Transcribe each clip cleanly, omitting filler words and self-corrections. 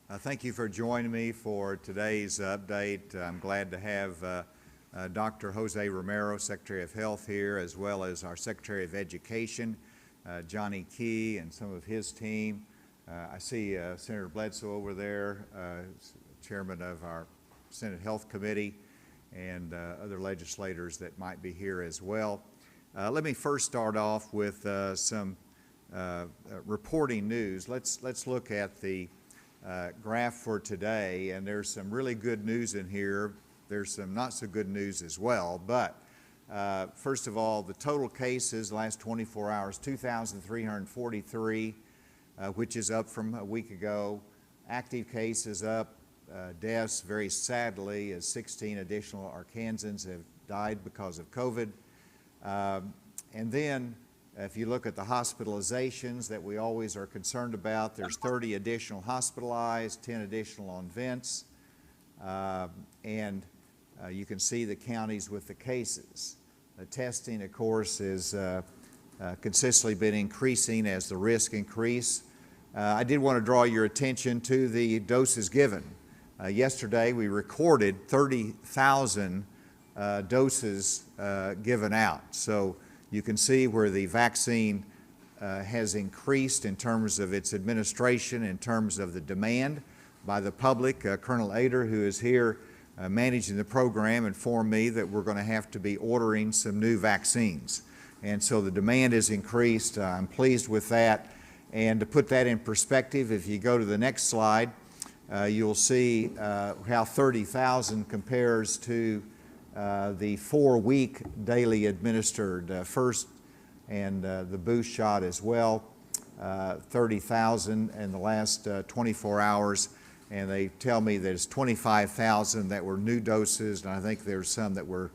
Thank you for joining me for today's update. I'm glad to have Dr. Jose Romero, Secretary of Health here, as well as our Secretary of Education, Johnny Key, and some of his team. I see Senator Bledsoe over there, Chairman of our Senate Health Committee, and other legislators that might be here as well. Let me first start off with some reporting news. Let's look at the graph for today, and there's some really good news in here. There's some not so good news as well, but first of all, the total cases the last 24 hours, 2,343, which is up from a week ago. Active cases up, deaths very sadly as 16 additional Arkansans have died because of COVID. And then if you look at the hospitalizations that we always are concerned about, there's 30 additional hospitalized, 10 additional on vents, and you can see the counties with the cases. The testing, of course, is consistently been increasing as the risk increase. I did want to draw your attention to the doses given. Yesterday we recorded 30,000 doses given out. So you can see where the vaccine has increased in terms of its administration, in terms of the demand by the public. Colonel Ader, who is here managing the program, informed me that we're going to have to be ordering some new vaccines. And so the demand has increased. I'm pleased with that. And to put that in perspective, if you go to the next slide, you'll see how 30,000 compares to the 4-week daily administered first and the boost shot as well, 30,000 in the last 24 hours, and they tell me there's 25,000 that were new doses, and I think there's some that were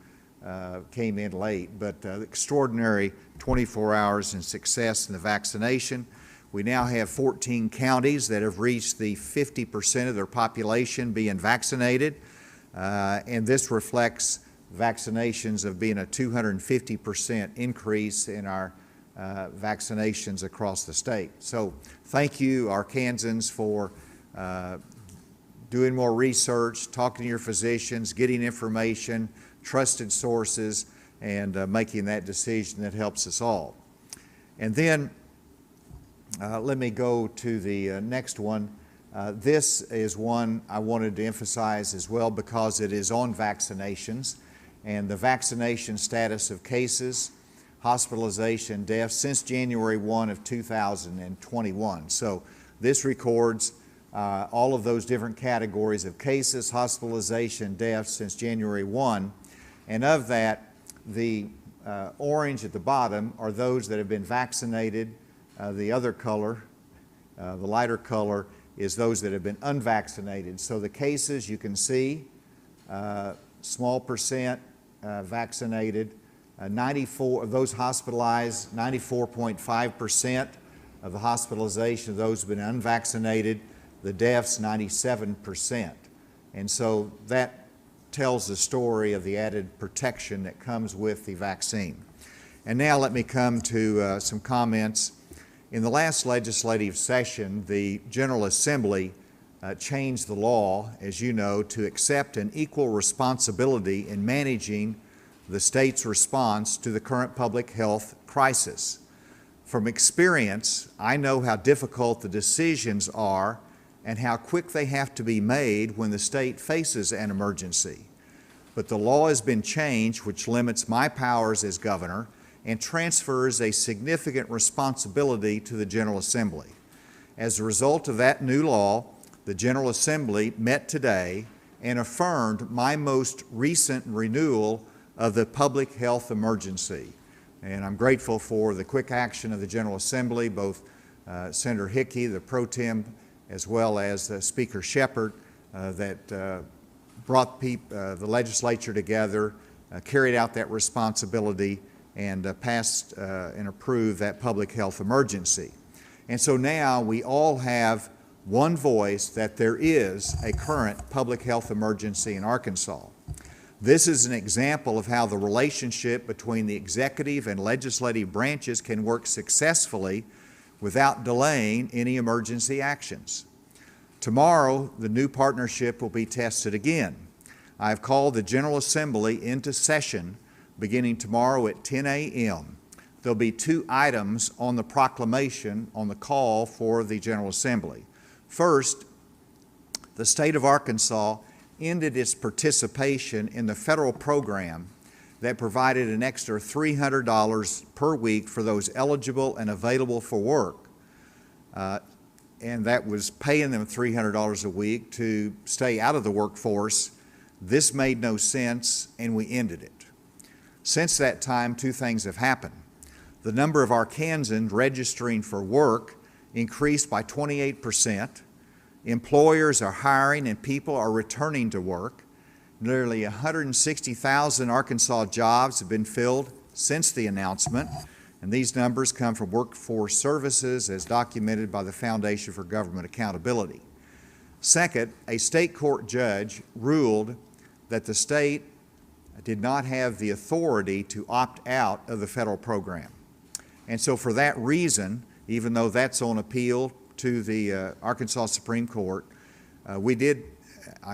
came in late, but extraordinary 24 hours and success in the vaccination. We now have 14 counties that have reached the 50% of their population being vaccinated, and this reflects vaccinations of being a 250% increase in our vaccinations across the state. So thank you, Arkansans, for doing more research, talking to your physicians, getting information, trusted sources, and making that decision that helps us all. And then let me go to the next one. This is one I wanted to emphasize as well because it is on vaccinations and the vaccination status of cases, hospitalization, deaths since January 1 of 2021. So this records all of those different categories of cases, hospitalization, deaths since January 1. And of that, the orange at the bottom are those that have been vaccinated. The other color, the lighter color, is those that have been unvaccinated. So the cases you can see, small percent vaccinated, 94 of those hospitalized, 94.5% of the hospitalization of those have been unvaccinated, the deaths 97%. And so that tells the story of the added protection that comes with the vaccine. And now let me come to some comments. In the last legislative session, the General Assembly changed the law, as you know, to accept an equal responsibility in managing the state's response to the current public health crisis. From experience, I know how difficult the decisions are and how quick they have to be made when the state faces an emergency. But the law has been changed, which limits my powers as governor and transfers a significant responsibility to the General Assembly. As a result of that new law, the General Assembly met today and affirmed my most recent renewal of the public health emergency. And I'm grateful for the quick action of the General Assembly, both Senator Hickey, the pro tem, as well as Speaker Shepard, that brought the legislature together, carried out that responsibility, and passed and approved that public health emergency. And so now we all have one voice that there is a current public health emergency in Arkansas. This is an example of how the relationship between the executive and legislative branches can work successfully without delaying any emergency actions. Tomorrow, the new partnership will be tested again. I have called the General Assembly into session beginning tomorrow at 10 a.m. There'll be 2 items on the proclamation on the call for the General Assembly. First, the state of Arkansas ended its participation in the federal program that provided an extra $300 per week for those eligible and available for work. And that was paying them $300 a week to stay out of the workforce. This made no sense, and we ended it. Since that time, 2 things have happened. The number of Arkansans registering for work increased by 28%. Employers are hiring and people are returning to work. Nearly 160,000 Arkansas jobs have been filled since the announcement, and these numbers come from Workforce Services as documented by the Foundation for Government Accountability. Second, a state court judge ruled that the state did not have the authority to opt out of the federal program. And so for that reason, even though that's on appeal to the Arkansas Supreme Court, I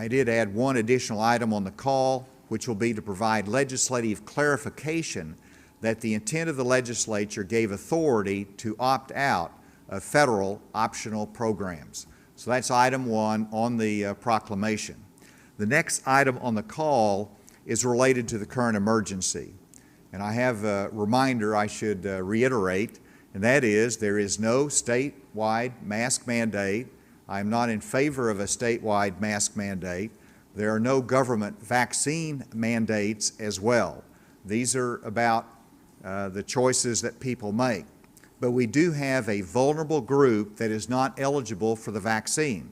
did add one additional item on the call, which will be to provide legislative clarification that the intent of the legislature gave authority to opt out of federal optional programs. So that's item 1 on the proclamation. The next item on the call is related to the current emergency. And I have a reminder I should reiterate, and that is there is no statewide mask mandate. I am not in favor of a statewide mask mandate. There are no government vaccine mandates as well. These are about the choices that people make. But we do have a vulnerable group that is not eligible for the vaccine.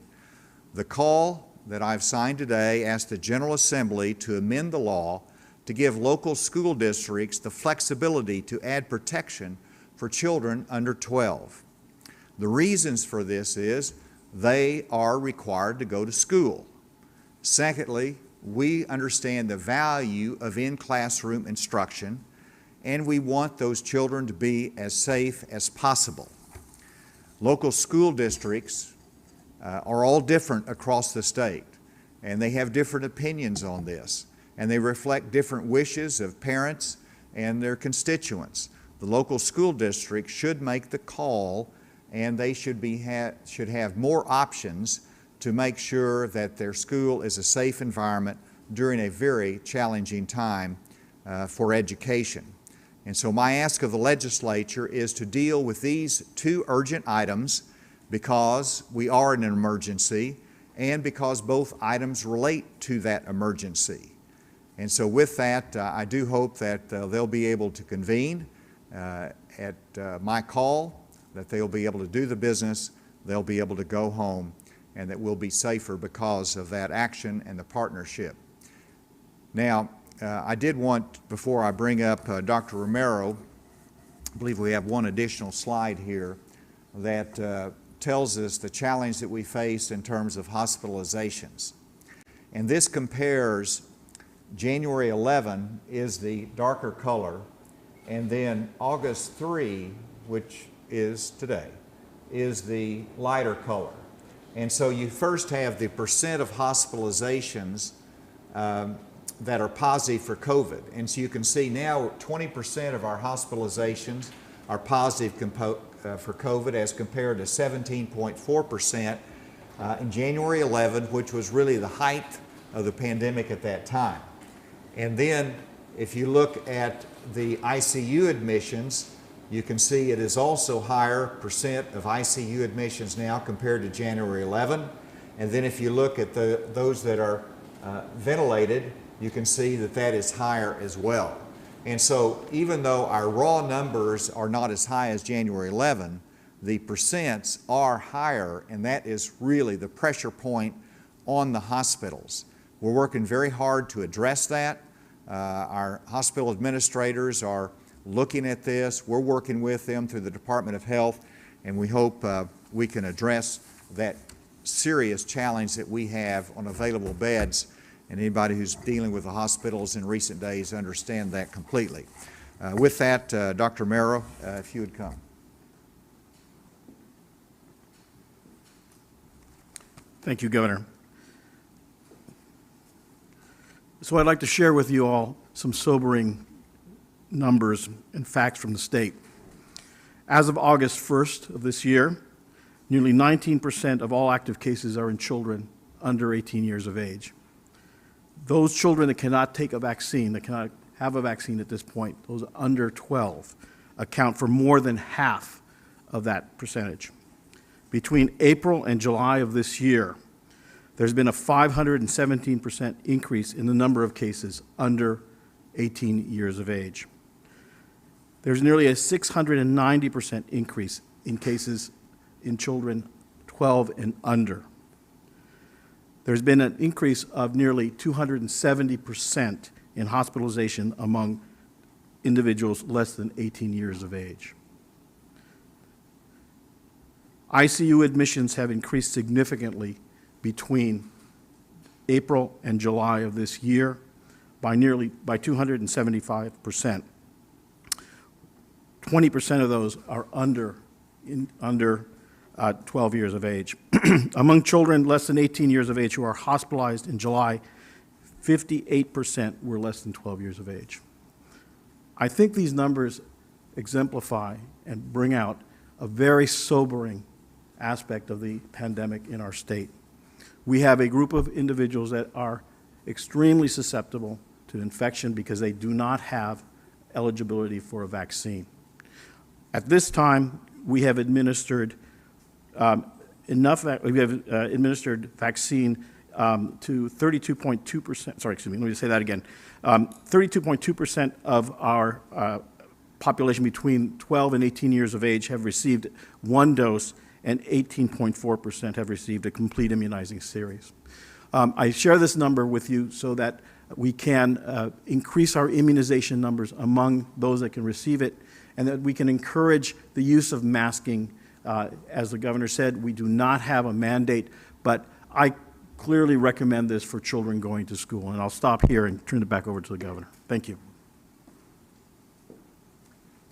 The call that I've signed today asks the General Assembly to amend the law to give local school districts the flexibility to add protection for children under 12. The reasons for this is they are required to go to school. Secondly, we understand the value of in-classroom instruction, and we want those children to be as safe as possible. Local school districts are all different across the state, and they have different opinions on this, and they reflect different wishes of parents and their constituents. The local school district should make the call, and they should have more options to make sure that their school is a safe environment during a very challenging time for education. And so my ask of the legislature is to deal with these 2 urgent items because we are in an emergency and because both items relate to that emergency. And so with that, I do hope that they'll be able to convene at my call, that they'll be able to do the business, they'll be able to go home, and that we'll be safer because of that action and the partnership. Now, I did want, before I bring up Dr. Romero, I believe we have one additional slide here that tells us the challenge that we face in terms of hospitalizations. And this compares January 11 is the darker color, and then August 3, which is today, is the lighter color. And so you first have the percent of hospitalizations that are positive for COVID. And so you can see now 20% of our hospitalizations are positive for COVID as compared to 17.4% in January 11, which was really the height of the pandemic at that time. And then if you look at the ICU admissions, you can see it is also higher percent of ICU admissions now compared to January 11. And then if you look at those that are ventilated, you can see that that is higher as well. And so even though our raw numbers are not as high as January 11, the percents are higher, and that is really the pressure point on the hospitals. We're working very hard to address that. Our hospital administrators are looking at this. We're working with them through the Department of Health, and we hope we can address that serious challenge that we have on available beds. And anybody who's dealing with the hospitals in recent days understand that completely. With that, Dr. Romero, if you would come. Thank you, Governor. So I'd like to share with you all some sobering numbers and facts from the state. As of August 1st of this year, nearly 19% of all active cases are in children under 18 years of age. Those children that cannot take a vaccine, that cannot have a vaccine at this point, those under 12, account for more than half of that percentage. Between April and July of this year, there's been a 517% increase in the number of cases under 18 years of age. There's nearly a 690% increase in cases in children 12 and under. There's been an increase of nearly 270% in hospitalization among individuals less than 18 years of age. ICU admissions have increased significantly between April and July of this year by 275%. 20% of those are under 12 years of age. Among children less than 18 years of age who are hospitalized in July, 58% were less than 12 years of age. I think these numbers exemplify and bring out a very sobering aspect of the pandemic in our state. We have a group of individuals that are extremely susceptible to infection because they do not have eligibility for a vaccine. At this time, we have administered administered vaccine to 32.2%, sorry, excuse me, let me say that again. 32.2% of our population between 12 and 18 years of age have received one dose, and 18.4% have received a complete immunizing series. I share this number with you so that we can increase our immunization numbers among those that can receive it, and that we can encourage the use of masking. As the governor said, we do not have a mandate, but I clearly recommend this for children going to school. And I'll stop here and turn it back over to the governor. Thank you.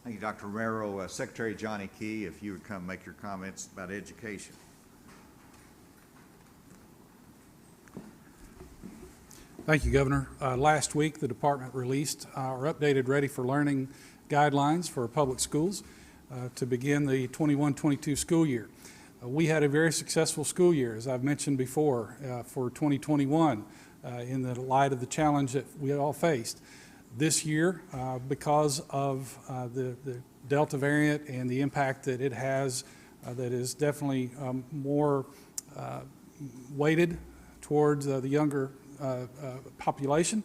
Thank you, Dr. Romero. Secretary Johnny Key, if you would come make your comments about education. Thank you, Governor. Last week, the department released our updated Ready for Learning guidelines for public schools to begin the 21-22 school year. We had a very successful school year, as I've mentioned before, for 2021 in the light of the challenge that we all faced. This year, because of the Delta variant and the impact that it has, that is definitely more weighted towards the younger population,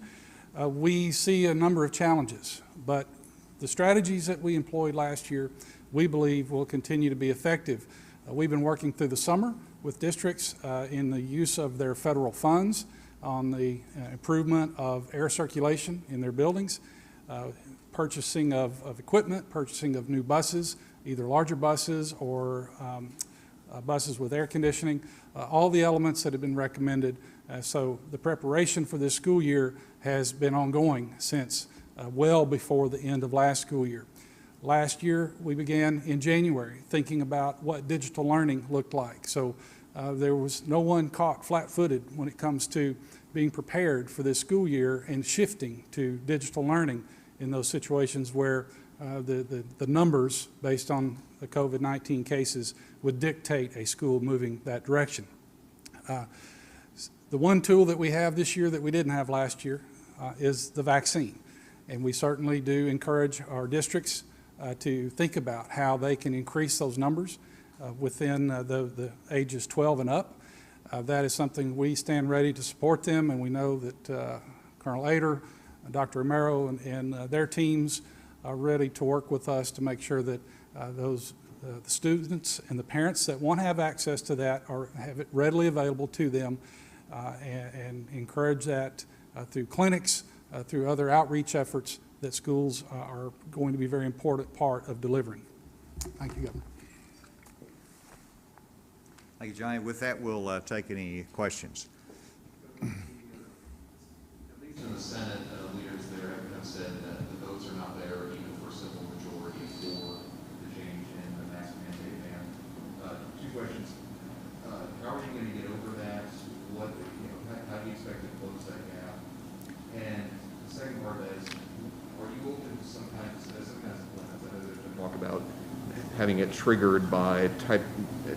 we see a number of challenges. But the strategies that we employed last year, we believe will continue to be effective. We've been working through the summer with districts in the use of their federal funds on the improvement of air circulation in their buildings, purchasing of equipment, purchasing of new buses, either larger buses or buses with air conditioning, all the elements that have been recommended. So the preparation for this school year has been ongoing since well before the end of last school year. Last year, we began in January thinking about what digital learning looked like. So there was no one caught flat-footed when it comes to being prepared for this school year and shifting to digital learning in those situations where the numbers based on the COVID-19 cases would dictate a school moving that direction. The one tool that we have this year that we didn't have last year is the vaccine. And we certainly do encourage our districts to think about how they can increase those numbers within the ages 12 and up. That is something we stand ready to support them, and we know that Colonel Ader, Dr. Romero, and their teams are ready to work with us to make sure that the students and the parents that want to have access to that have it readily available to them, and encourage that through clinics, through other outreach efforts that schools are going to be a very important part of delivering. Thank you, Governor. Thank you, Johnny. With that, we'll take any questions. At least in the Senate, leaders there have said that the votes are not there, even for a simple majority, for the change in the mask mandate ban. Two questions. How are you going to get over that? about having it triggered by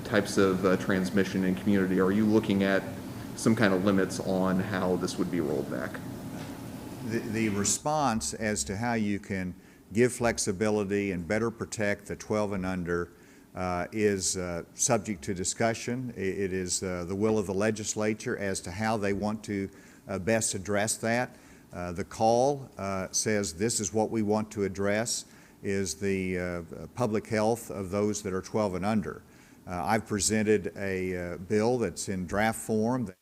types of transmission in community. Are you looking at some kind of limits on how this would be rolled back? The response as to how you can give flexibility and better protect the 12 and under is subject to discussion. It is the will of the legislature as to how they want to best address that. The call says this is what we want to address, is the public health of those that are 12 and under. I've presented a bill that's in draft form,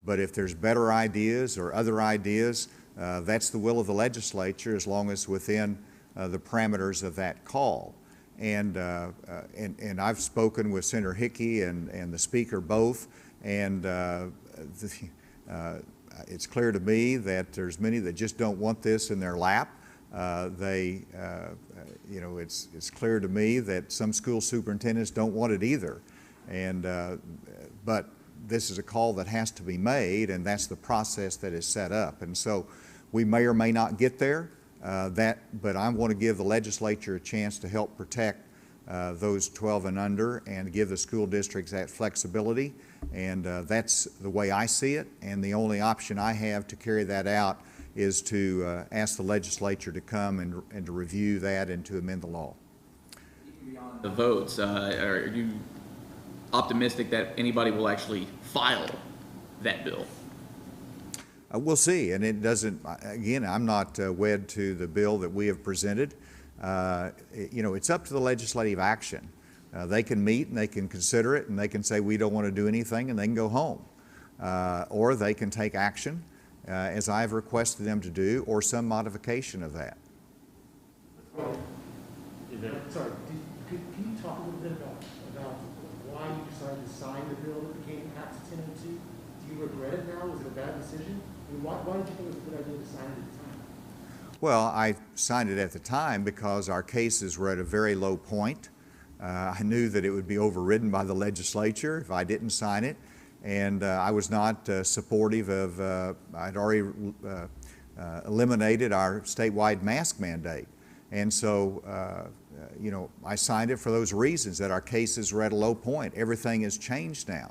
but if there's better ideas or other ideas, that's the will of the legislature as long as within the parameters of that call. And I've spoken with Senator Hickey and the Speaker both, and it's clear to me that there's many that just don't want this in their lap. You know, it's clear to me that some school superintendents don't want it either. And but this is a call that has to be made, and that's the process that is set up. And so we may or may not get there, but I want to give the legislature a chance to help protect those 12 and under and give the school districts that flexibility. And that's the way I see it. And the only option I have to carry that out is to ask the legislature to come and to review that and to amend the law. The votes, are you optimistic that anybody will actually file that bill? We'll see, and it doesn't, again, I'm not wed to the bill that we have presented. You know, it's up to the legislative action. They can meet and they can consider it and they can say we don't want to do anything and they can go home. Or they can take action, as I have requested them to do, or some modification of that. Sorry, can you talk a little bit about why you decided to sign the bill that became Act 1002? Do you regret it now? Was it a bad decision? I mean, why did you think it was a good idea to sign it at the time? Well, I signed it at the time because our cases were at a very low point. I knew that it would be overridden by the legislature if I didn't sign it, and I was not supportive of, I'd already eliminated our statewide mask mandate. And so, you know, I signed it for those reasons, that our cases were at a low point. Everything has changed now.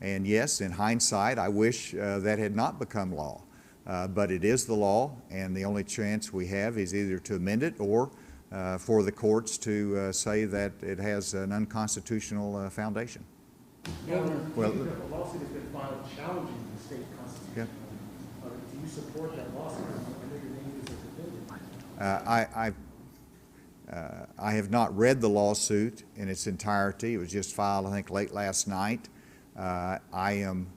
And yes, in hindsight, I wish that had not become law. But it is the law, and the only chance we have is either to amend it or for the courts to say that it has an unconstitutional foundation. Well, a lawsuit has been filed challenging the state constitution. Yeah. Do you support that lawsuit? I know your name is a defendant. I have not read the lawsuit in its entirety. It was just filed, I think, late last night. I am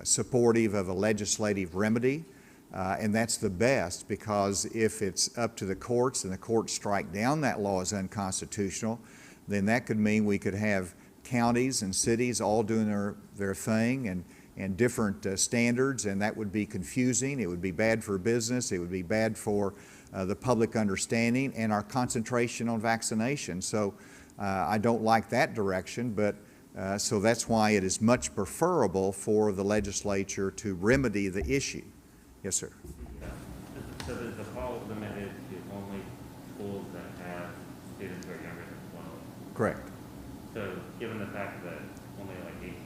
supportive of a legislative remedy, and that's the best, because if it's up to the courts and the courts strike down that law as unconstitutional, then that could mean we could have counties and cities all doing their thing and different standards, and that would be confusing. It would be bad for business. It would be bad for the public understanding and our concentration on vaccination. So I don't like that direction, but so that's why it is much preferable for the legislature to remedy the issue. Yes, sir. So the fall is limited to only schools that have students who are younger than 12? Correct. So given the fact that only like 18%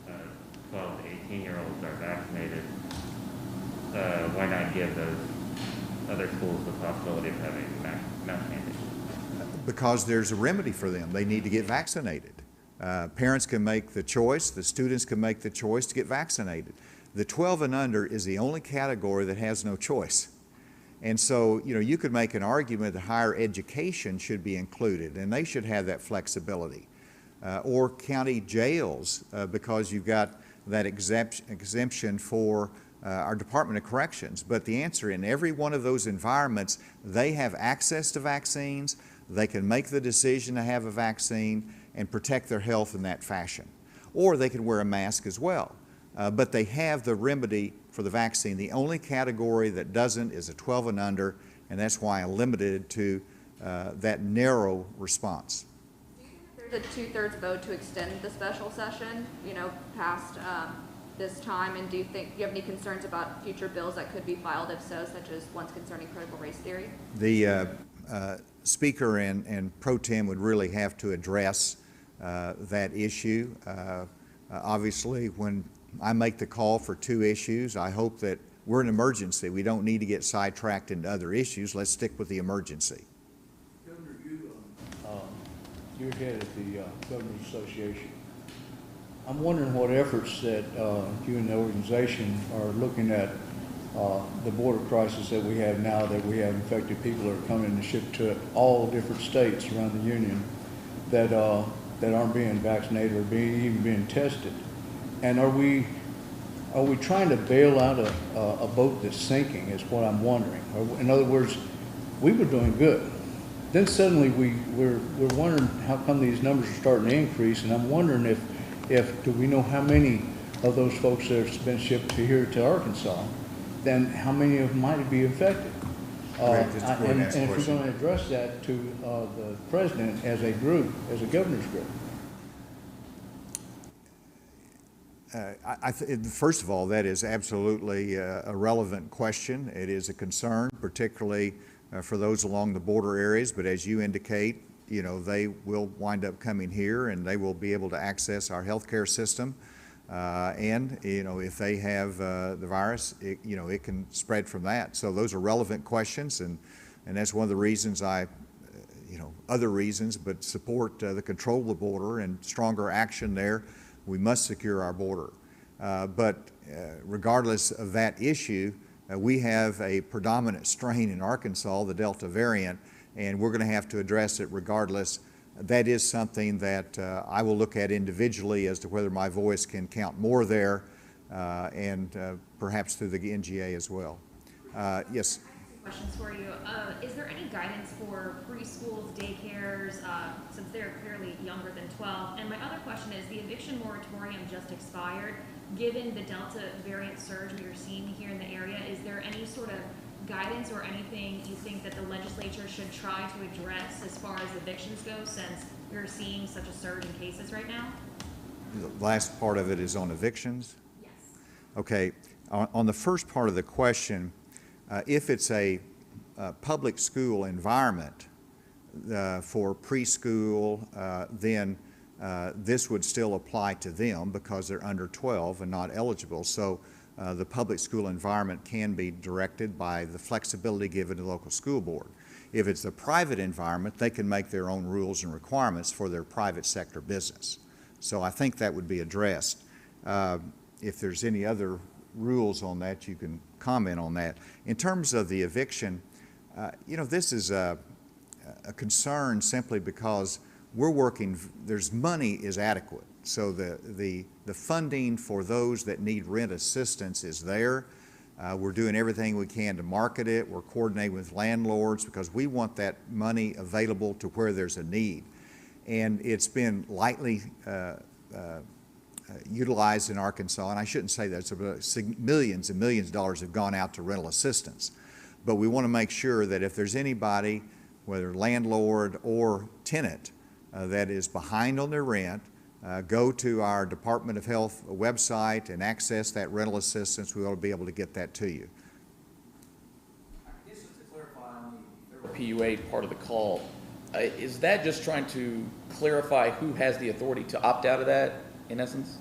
of 12 to 18-year-olds are vaccinated, why not give those other schools the possibility of having mask mandates? Because there's a remedy for them. They need to get vaccinated. Parents can make the choice, the students can make the choice to get vaccinated. The 12 and under is the only category that has no choice. And so, you know, you could make an argument that higher education should be included, and they should have that flexibility. Or county jails, because you've got that exemption for our Department of Corrections. But the answer, in every one of those environments, they have access to vaccines, they can make the decision to have a vaccine and protect their health in that fashion. Or they can wear a mask as well. But they have the remedy for the vaccine. The only category that doesn't is a 12 and under, and that's why I limited it to that narrow response. Do you think there's a 2/3 vote to extend the special session, you know, past this time? And do you have any concerns about future bills that could be filed, if so, such as ones concerning critical race theory? Speaker and Pro Tem would really have to address that issue. Obviously, when I make the call for two issues, I hope that we're an emergency. We don't need to get sidetracked into other issues. Let's stick with the emergency. Governor, you're head of the Governors Association. I'm wondering what efforts that you and the organization are looking at the border crisis that we have now, that we have infected people that are coming and shipped to all different states around the union that aren't being vaccinated or even being tested. And are we trying to bail out a boat that's sinking is what I'm wondering. In other words, we were doing good. Then suddenly we're wondering how come these numbers are starting to increase, and I'm wondering if do we know how many of those folks that have been shipped here to Arkansas, then how many of them might be infected? And if we're going to address that to the president as a group, as a governor's group. First of all, that is absolutely a relevant question. It is a concern, particularly for those along the border areas, but as you indicate, you know, they will wind up coming here and they will be able to access our healthcare system. And, you know, if they have the virus, it can spread from that. So those are relevant questions, and that's one of the reasons other reasons, but support the control of the border and stronger action there. We must secure our border. But regardless of that issue, we have a predominant strain in Arkansas, the Delta variant, and we're going to have to address it regardless. That is something that I will look at individually as to whether my voice can count more there, and perhaps through the NGA as well. Yes? Questions for you. Is there any guidance for preschools, daycares, since they're clearly younger than 12? And my other question is, the eviction moratorium just expired. Given the Delta variant surge we are seeing here in the area, is there any sort of guidance or anything you think that the legislature should try to address as far as evictions go, since we're seeing such a surge in cases right now? The last part of it is on evictions? Yes. Okay. On the first part of the question, if it's a public school environment for preschool, then this would still apply to them because they're under 12 and not eligible. So the public school environment can be directed by the flexibility given to the local school board. If it's a private environment, they can make their own rules and requirements for their private sector business. So I think that would be addressed. If there's any other rules on that, you can comment on that. In terms of the eviction, this is a concern simply because we're working, money is adequate. So the funding for those that need rent assistance is there. We're doing everything we can to market it. We're coordinating with landlords because we want that money available to where there's a need. And it's been lightly utilized in Arkansas, and I shouldn't say that. It's millions and millions of dollars have gone out to rental assistance. But we want to make sure that if there's anybody, whether landlord or tenant, that is behind on their rent, go to our Department of Health website and access that rental assistance. We ought to be able to get that to you. I guess just to clarify on the PUA part of the call, is that just trying to clarify who has the authority to opt out of that, in essence?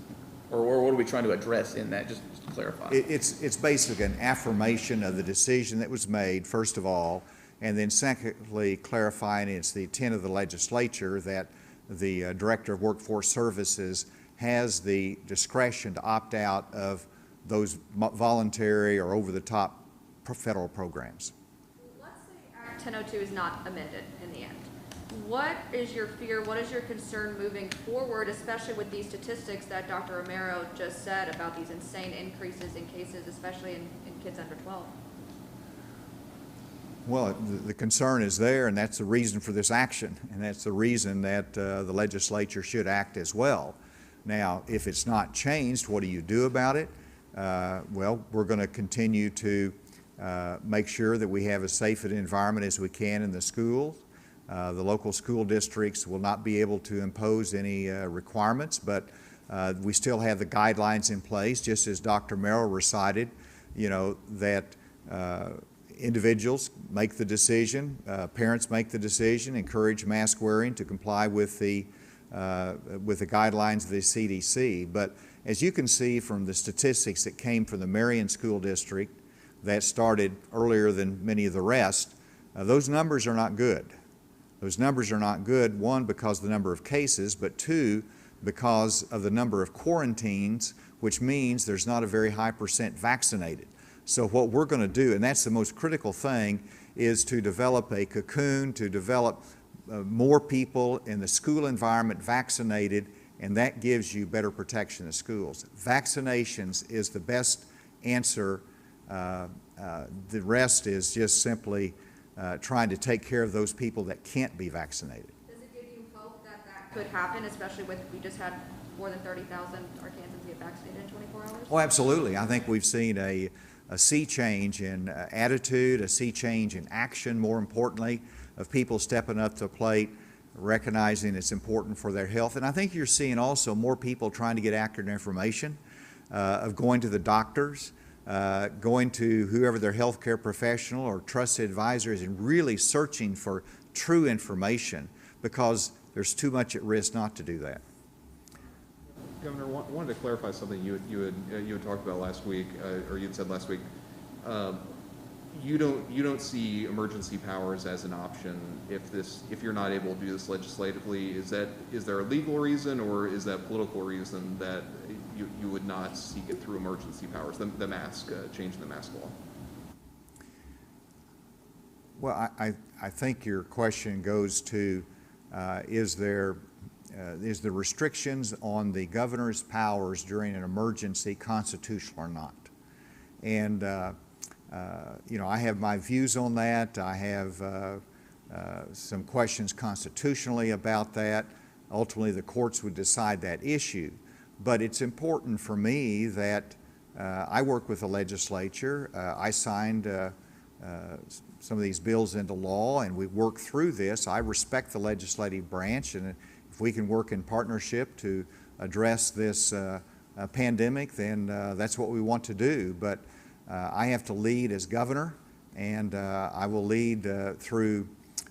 Or what are we trying to address in that, just to clarify? It's basically an affirmation of the decision that was made, first of all, and then secondly, clarifying it's the intent of the legislature that the Director of Workforce Services has the discretion to opt out of those voluntary or over-the-top federal programs. Let's say Act 1002 is not amended in the end. What is your fear, what is your concern moving forward, especially with these statistics that Dr. Romero just said about these insane increases in cases, especially in kids under 12? Well, the concern is there, and that's the reason for this action, and that's the reason that the legislature should act as well. Now, if it's not changed, what do you do about it? Well, we're going to continue to make sure that we have as safe an environment as we can in the schools. The local school districts will not be able to impose any requirements, but we still have the guidelines in place, just as Dr. Merrill recited, that individuals make the decision, parents make the decision, encourage mask wearing to comply with the guidelines of the CDC. But as you can see from the statistics that came from the Marion School District that started earlier than many of the rest, those numbers are not good. Those numbers are not good, one, because of the number of cases, but two, because of the number of quarantines, which means there's not a very high percent vaccinated. So what we're going to do, and that's the most critical thing, is to develop a cocoon, to develop more people in the school environment vaccinated, and that gives you better protection in schools. Vaccinations is the best answer. The rest is just simply trying to take care of those people that can't be vaccinated. Does it give you hope that that could happen, especially with, we just had more than 30,000 Arkansans get vaccinated in 24 hours? Oh, absolutely. I think we've seen a sea change in attitude, a sea change in action, more importantly, of people stepping up to the plate, recognizing it's important for their health. And I think you're seeing also more people trying to get accurate information, of going to the doctors, going to whoever their healthcare professional or trusted advisor is, and really searching for true information, because there's too much at risk not to do that. Governor, wanted to clarify something you had talked about last week, or you'd said last week. You don't see emergency powers as an option if you're not able to do this legislatively. Is there a legal reason, or is that a political reason that you would not seek it through emergency powers, the mask, changing the mask law? Well, I think your question goes to, is the restrictions on the governor's powers during an emergency constitutional or not? And you know, I have my views on that. I have some questions constitutionally about that. Ultimately, the courts would decide that issue. But it's important for me that I work with the legislature. I signed some of these bills into law, and we work through this. I respect the legislative branch, and if we can work in partnership to address this pandemic, then that's what we want to do. But I have to lead as governor, and I will lead through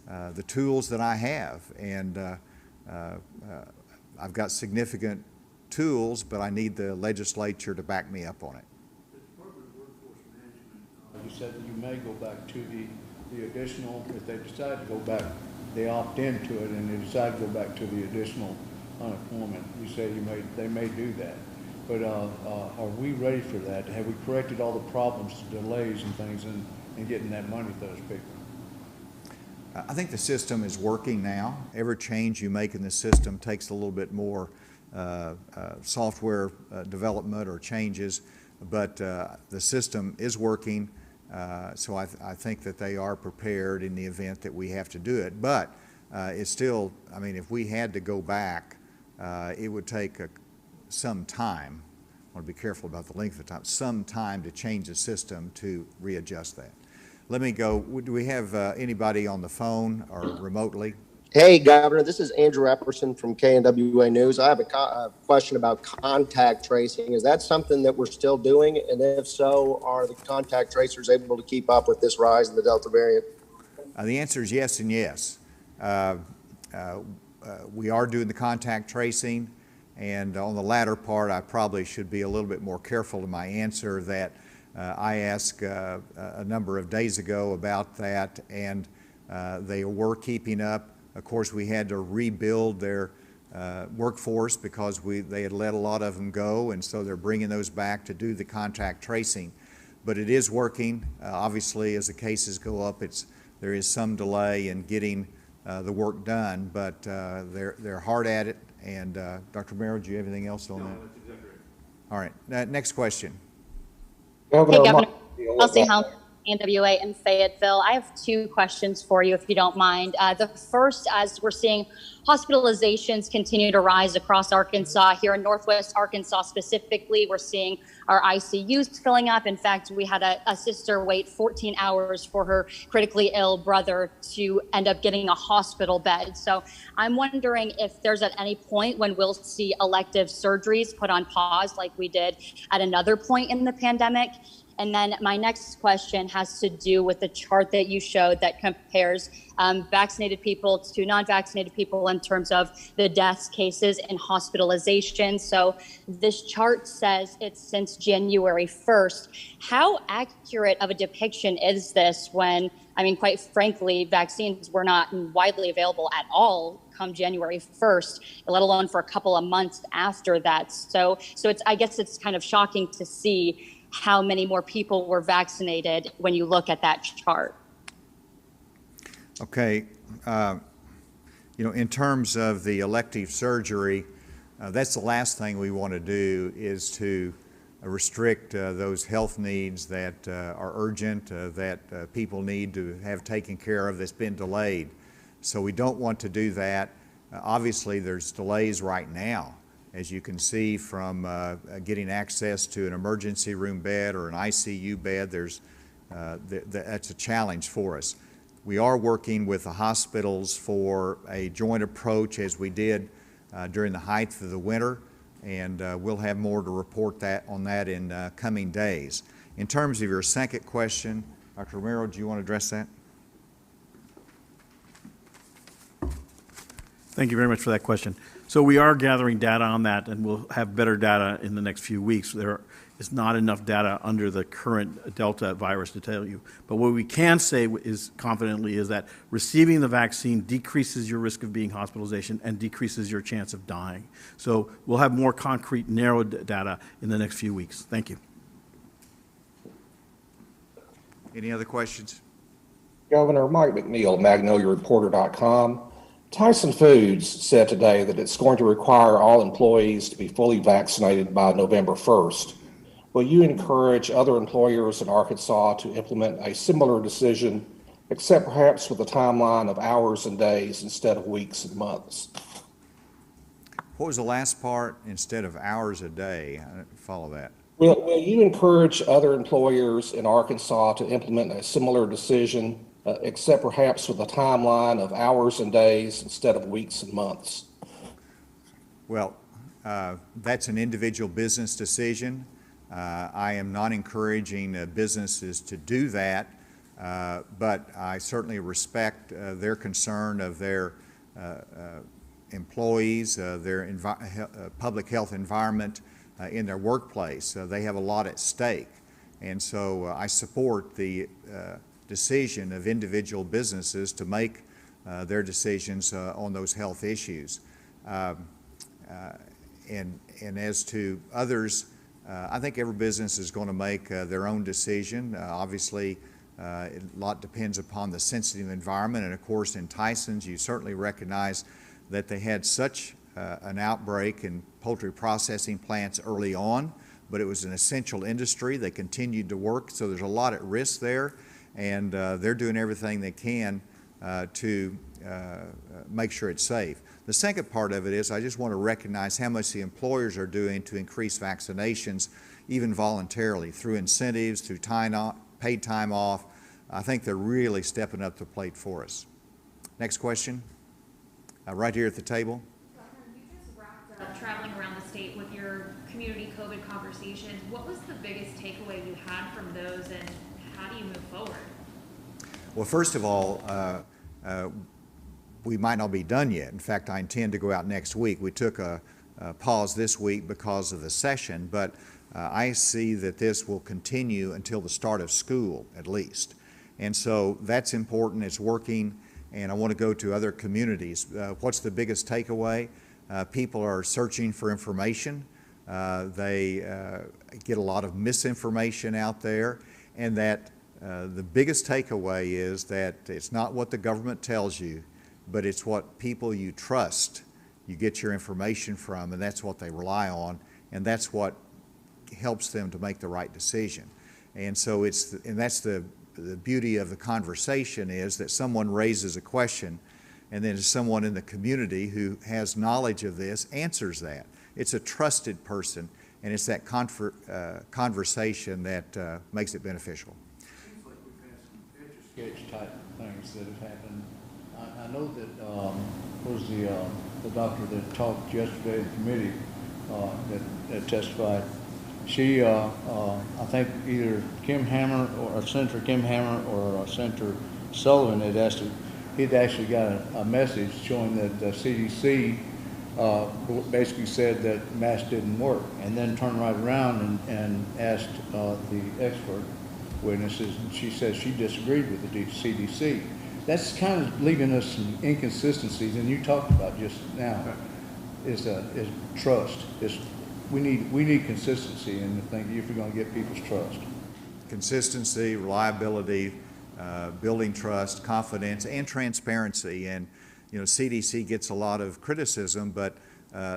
the tools that I have. And I've got significant tools, but I need the legislature to back me up on it. The Department of Workforce Management, you said that you may go back to the additional, if they decide to go back, they opt into it and they decide to go back to the additional unemployment. You say they may do that. But are we ready for that? Have we corrected all the problems, delays and things in getting that money to those people? I think the system is working now. Every change you make in the system takes a little bit more software development or changes, but the system is working, so I think that they are prepared in the event that we have to do it. But it's still, I mean, if we had to go back, it would take some time. I want to be careful about the length of time, some time to change the system to readjust that. Let me go. Do we have anybody on the phone or remotely? Hey, Governor, this is Andrew Epperson from KNWA News. I have a question about contact tracing. Is that something that we're still doing? And if so, are the contact tracers able to keep up with this rise in the Delta variant? The answer is yes and yes. We are doing the contact tracing, and on the latter part, I probably should be a little bit more careful in my answer that I asked a number of days ago about that, and they were keeping up. Of course, we had to rebuild their workforce because they had let a lot of them go, and so they're bringing those back to do the contact tracing. But it is working. Obviously, as the cases go up, there is some delay in getting the work done, but they're hard at it. And Dr. Romero, do you have anything else on that? That's exactly right. All right. Next question. Hey, Governor. Elsie Helm, NWA in Fayetteville. I have two questions for you, if you don't mind. The first, as we're seeing hospitalizations continue to rise across Arkansas, here in Northwest Arkansas specifically, we're seeing our ICUs filling up. In fact, we had a sister wait 14 hours for her critically ill brother to end up getting a hospital bed. So I'm wondering if there's at any point when we'll see elective surgeries put on pause like we did at another point in the pandemic. And then my next question has to do with the chart that you showed that compares vaccinated people to non-vaccinated people in terms of the deaths, cases, and hospitalization. So this chart says it's since January 1st. How accurate of a depiction is this when, I mean, quite frankly, vaccines were not widely available at all come January 1st, let alone for a couple of months after that. So it's, I guess it's kind of shocking to see how many more people were vaccinated when you look at that chart. Okay, in terms of the elective surgery, that's the last thing we want to do is to restrict those health needs that are urgent, that people need to have taken care of that's been delayed. So we don't want to do that. Obviously, there's delays right now, as you can see from getting access to an emergency room bed or an ICU bed. That's a challenge for us. We are working with the hospitals for a joint approach as we did during the height of the winter, and we'll have more to report on that in coming days. In terms of your second question, Dr. Romero, do you want to address that? Thank you very much for that question. So we are gathering data on that, and we'll have better data in the next few weeks. There is not enough data under the current Delta virus to tell you. But what we can say is confidently is that receiving the vaccine decreases your risk of being hospitalization and decreases your chance of dying. So we'll have more concrete, narrowed data in the next few weeks. Thank you. Any other questions? Governor, Mike McNeil, MagnoliaReporter.com. Tyson Foods said today that it's going to require all employees to be fully vaccinated by November 1st. Will you encourage other employers in Arkansas to implement a similar decision, except perhaps with a timeline of hours and days instead of weeks and months? What was the last part? Instead of hours a day? I didn't follow that. Will you encourage other employers in Arkansas to implement a similar decision, except perhaps with a timeline of hours and days instead of weeks and months? Well, that's an individual business decision. I am not encouraging businesses to do that, but I certainly respect their concern of their employees, their public health environment in their workplace. They have a lot at stake, and so I support the decision of individual businesses to make their decisions on those health issues. And as to others, I think every business is going to make their own decision. Obviously, a lot depends upon the sensitive environment, and of course in Tyson's you certainly recognize that they had such an outbreak in poultry processing plants early on, but it was an essential industry. They continued to work, so there's a lot at risk there, and they're doing everything they can to make sure it's safe. The second part of it is I just want to recognize how much the employers are doing to increase vaccinations, even voluntarily, through incentives, through paid time off. I think they're really stepping up to the plate for us. Next question, right here at the table. You just wrapped up traveling around the state with your community COVID conversations. What was the biggest takeaway you had from those, and how do you move forward? Well, first of all, we might not be done yet. In fact, I intend to go out next week. We took a pause this week because of the session, but I see that this will continue until the start of school, at least. And so that's important. It's working, and I want to go to other communities. What's the biggest takeaway? People are searching for information. They get a lot of misinformation out there, and that the biggest takeaway is that it's not what the government tells you, but it's what people you trust you get your information from, and that's what they rely on, and that's what helps them to make the right decision. And so that's the beauty of the conversation, is that someone raises a question, and then someone in the community who has knowledge of this answers that. It's a trusted person, and it's that conversation that makes it beneficial. Seems like we've had some etch-a-sketch type things that have happened. I know that was the doctor that talked yesterday in the committee that testified. she, I think either Kim Hammer or Senator Kim Hammer or Senator Sullivan he'd actually got a message showing that the CDC basically said that masks didn't work, and then turned right around and asked the expert witnesses, and she said she disagreed with the CDC. That's kind of leaving us some inconsistencies, and you talked about just now, is trust. We need consistency in the thing if you're going to get people's trust. Consistency, reliability, building trust, confidence, and transparency. And CDC gets a lot of criticism, but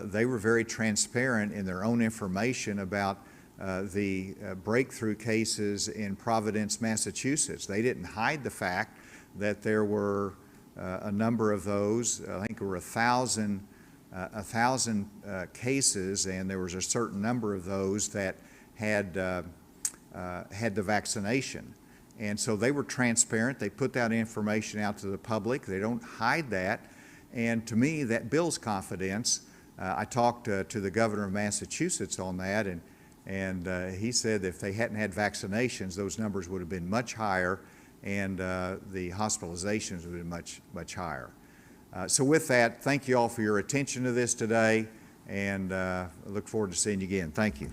they were very transparent in their own information about the breakthrough cases in Providence, Massachusetts. They didn't hide the fact that there were a number of those. I think there were 1,000 cases, and there was a certain number of those that had the vaccination. And so they were transparent. They put that information out to the public. They don't hide that. And to me, that builds confidence. I talked to the governor of Massachusetts on that, and he said if they hadn't had vaccinations, those numbers would have been much higher, and the hospitalizations would have been much higher. So with that, thank you all for your attention to this today, and I look forward to seeing you again. Thank you.